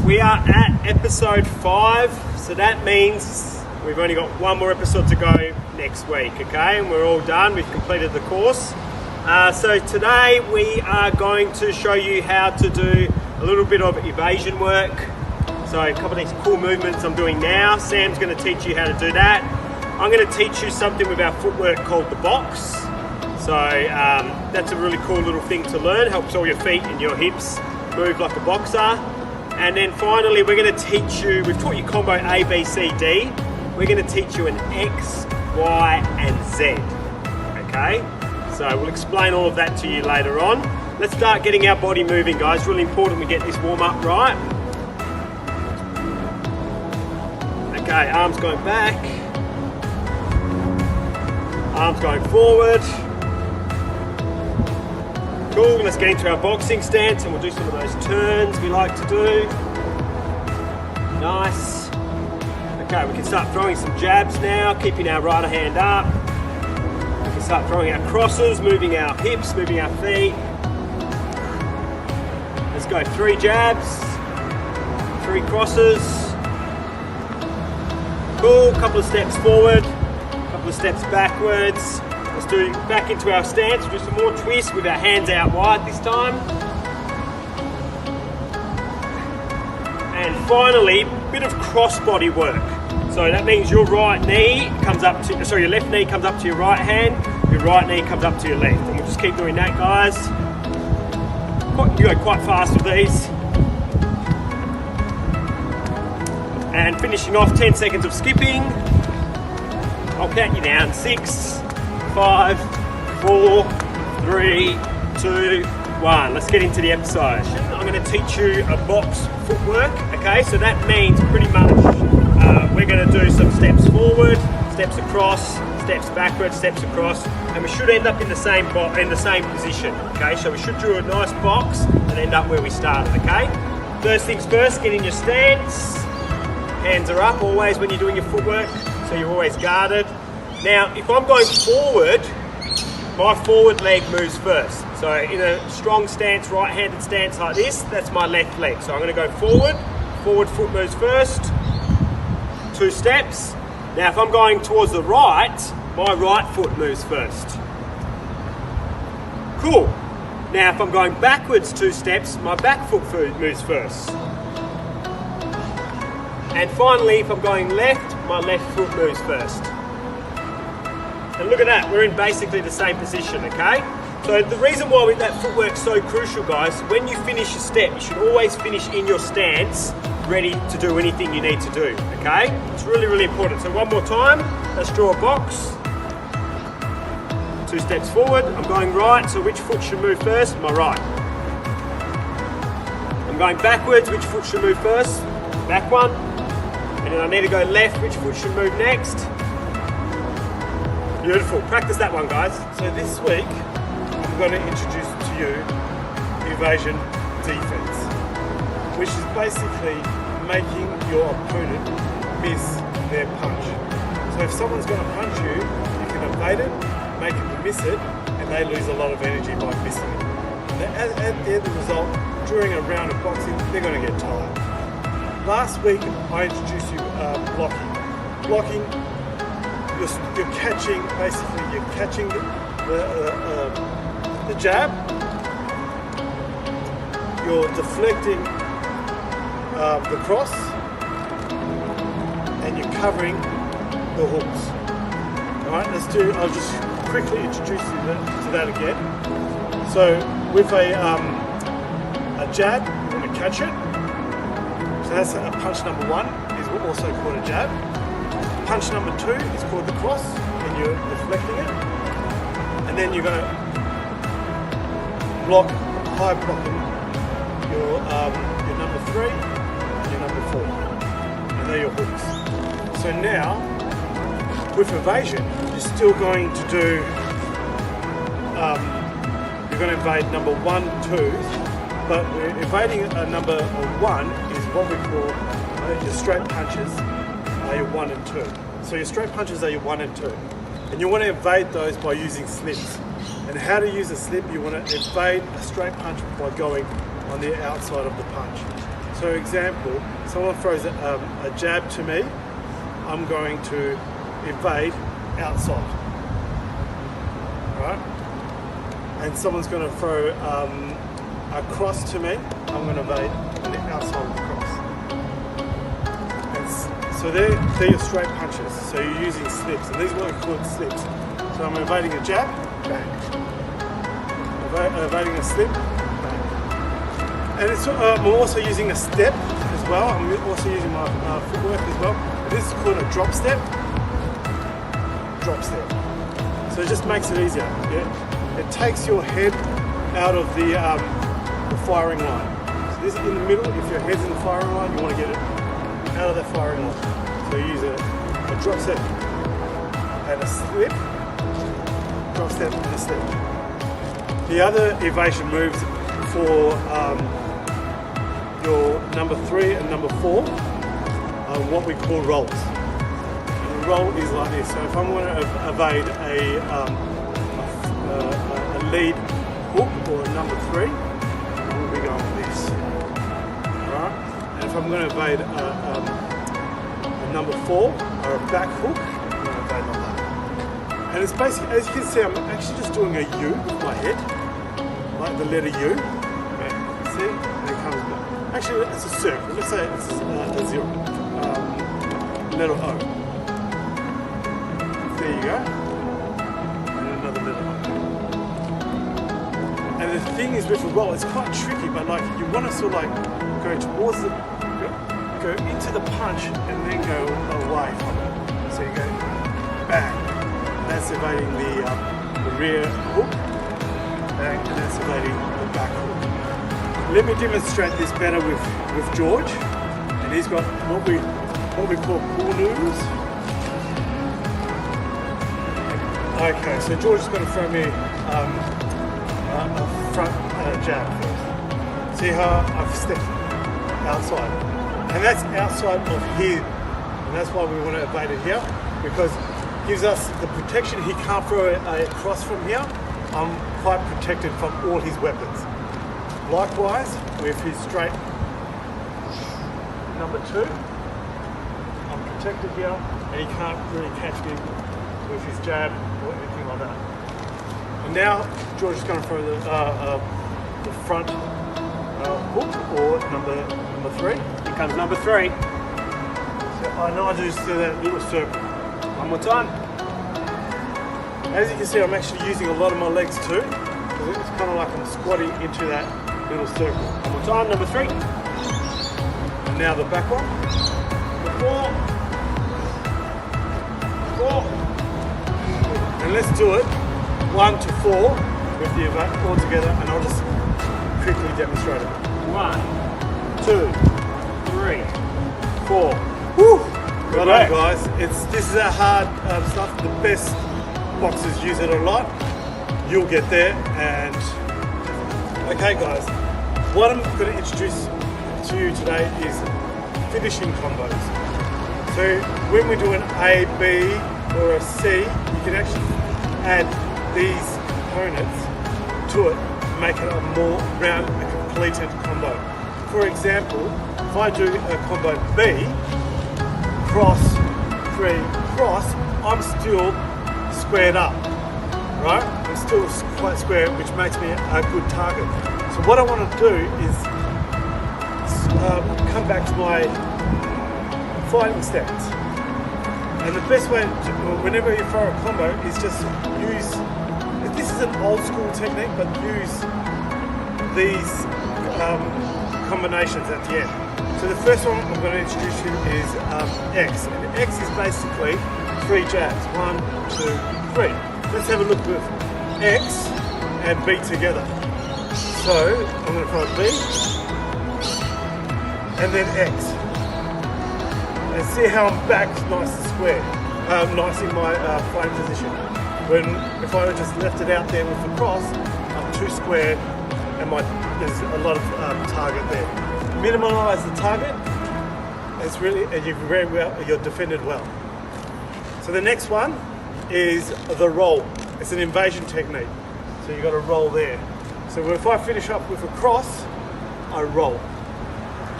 We are at episode 5, so that means we've only got one more episode to go next week, okay? And we're all done, we've completed the course. So today we are going to show you how to do a little bit of evasion work. So a couple of these cool movements I'm doing now. Sam's going to teach you how to do that. I'm going to teach you something with our footwork called the box. So that's a really cool little thing to learn. Helps all your feet and your hips move like a boxer. And then finally, we're going to teach you, we've taught you combo A, B, C, D. We're going to teach you an X, Y, and Z, okay? So we'll explain all of that to you later on. Let's start getting our body moving, guys. Really important we get this warm up right. Okay, arms going back. Arms going forward. Cool, let's get into our boxing stance and we'll do some of those turns we like to do. Nice. Okay, we can start throwing some jabs now, keeping our right hand up. We can start throwing our crosses, moving our hips, moving our feet. Let's go 3 jabs, 3 crosses. Cool, couple of steps forward, couple of steps backwards. Let's do back into our stance, do some more twists with our hands out wide this time. And finally, bit of crossbody work. So that means your right knee comes up to, sorry, your left knee comes up to your right hand, your right knee comes up to your left. And we'll just keep doing that, guys. You go quite fast with these. And finishing off 10 seconds of skipping. I'll count you down. 6, 5, 4, 3, 2, 1. Let's get into the episode. I'm going to teach you a box footwork, okay? So that means pretty much we're going to do some steps forward, steps across, steps backwards, steps across, and we should end up in the same position, okay? So we should do a nice box and end up where we started, okay? First things first, get in your stance. Hands are up always when you're doing your footwork, so you're always guarded. Now, if I'm going forward, my forward leg moves first. So in a strong stance, right-handed stance like this, that's my left leg. So I'm going to go forward, forward foot moves first, 2 steps. Now if I'm going towards the right, my right foot moves first. Cool. Now if I'm going backwards 2 steps, my back foot moves first. And finally, if I'm going left, my left foot moves first. And look at that, we're in basically the same position, okay? So the reason why that footwork's so crucial, guys, when you finish a step, you should always finish in your stance, ready to do anything you need to do, okay? It's really, really important. So one more time, let's draw a box. 2 steps forward, I'm going right, so which foot should move first? My right. I'm going backwards, which foot should move first? Back one. And then I need to go left, which foot should move next? Beautiful, practice that one, guys. So this week, I'm going to introduce to you Evasion Defense, which is basically making your opponent miss their punch. So if someone's going to punch you, you can evade it, make them miss it, and they lose a lot of energy by missing it. At the end result, during a round of boxing, they're going to get tired. Last week, I introduced you blocking. Blocking, you're catching, basically you're catching the jab, you're deflecting the cross, and you're covering the hooks. Alright, I'll just quickly introduce you to that again. So with a jab, you want to catch it. So that's a punch number 1, is also called a jab. Punch number 2 is called the cross, and you're deflecting it. And then you're going to block, high blocking your number 3 and your number 4. And they're your hooks. So now, with evasion, you're still going to do, you're going to evade number 1, 2, but we're evading a number 1 is what we call your straight punches are your 1 and 2. So your straight punches are your 1 and 2. And you want to evade those by using slips. And how to use a slip, you want to evade a straight punch by going on the outside of the punch. So So example, someone throws a jab to me, I'm going to evade outside, right? And someone's going to throw a cross to me, I'm going to evade on the outside of the cross. And so they're your straight punches, so you're using slips, and these are what we call slips. So I'm evading a jab, bang. Evading a slip, bang. And I'm also using a step as well. I'm also using my footwork as well. This is called a drop step. Drop step. So it just makes it easier. Yeah? It takes your head out of the firing line. So this is in the middle. If your head's in the firing line, you want to get it out of that firing line. So you use a drop step and a slip. Drop step and a slip. The other evasion moves for your number 3 and number 4 are what we call rolls. And the roll is like this. So if I'm going to evade a lead hook or a number 3, I'm going to be going like this. Right? And if I'm going to evade a number 4 or a back hook, I'm going to evade like that. And it's basically, as you can see, I'm actually just doing a U with my head, like the letter U. Okay. See? And it comes back. Actually, it's a circle. Let's say it's a 0. Letter O. There you go. And another letter O. And the thing is with a roll, it's quite tricky, but like you want to sort of like go towards the, go into the punch and then go away from it. So you go bang. That's evading the rear hook, and that's evading the back hook. Let me demonstrate this better with George, and he's got what we call pool noodles. Okay, so George is going to throw me a front jab first. See how I've stepped outside, and that's outside of here, and that's why we want to evade it here, because gives us the protection. He can't throw a cross from here. I'm quite protected from all his weapons. Likewise, with his straight number 2, I'm protected here, and he can't really catch me with his jab or anything like that. And now George is going to throw the front hook or number 3. Here comes number 3. So I know I just do that little circle. One more time. As you can see, I'm actually using a lot of my legs too, because it's kind of like I'm squatting into that little circle. One more time, number 3. And now the back one. 4. And let's do it 1 to 4 with the evade all together, and I'll just quickly demonstrate it. 1, 2, 3, 4. Woo! Well work. done, guys. This is a hard stuff. The best boxers use it a lot. You'll get there. And okay, guys, what I'm going to introduce to you today is finishing combos. So when we do an A, B, or a C, you can actually add these components to it, make it a more round, a completed combo. For example, if I do a combo B, cross, 3, cross, I'm still squared up, right? I'm still quite square, which makes me a good target. So what I want to do is come back to my fighting stance. And the best way, whenever you throw a combo, is just use, this is an old school technique, but use these combinations at the end. So the first one I'm going to introduce you is X. And X is basically 3 jabs. 1, 2, 3. Let's have a look with X and B together. So I'm going to throw B and then X. And see how I'm back nice and square. Nice in my fighting position. If I just left it out there with the cross, I'm too square and there's a lot of target there. Minimize the target. It's really, and you're defended well. So the next one is the roll. It's an invasion technique. So you've got to roll there. So if I finish up with a cross, I roll.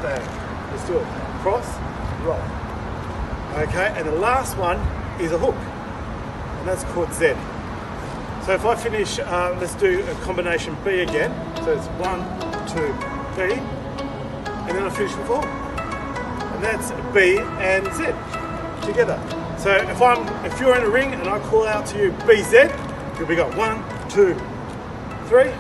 bang. Let's do it. Cross, roll. Okay, and the last one is a hook, and that's called Z. So if I finish, let's do a combination B again. So it's 1, 2, B, and then I finish with 4. And that's B and Z together. So if you're in a ring and I call out to you BZ, you'll be going 1, 2, 3.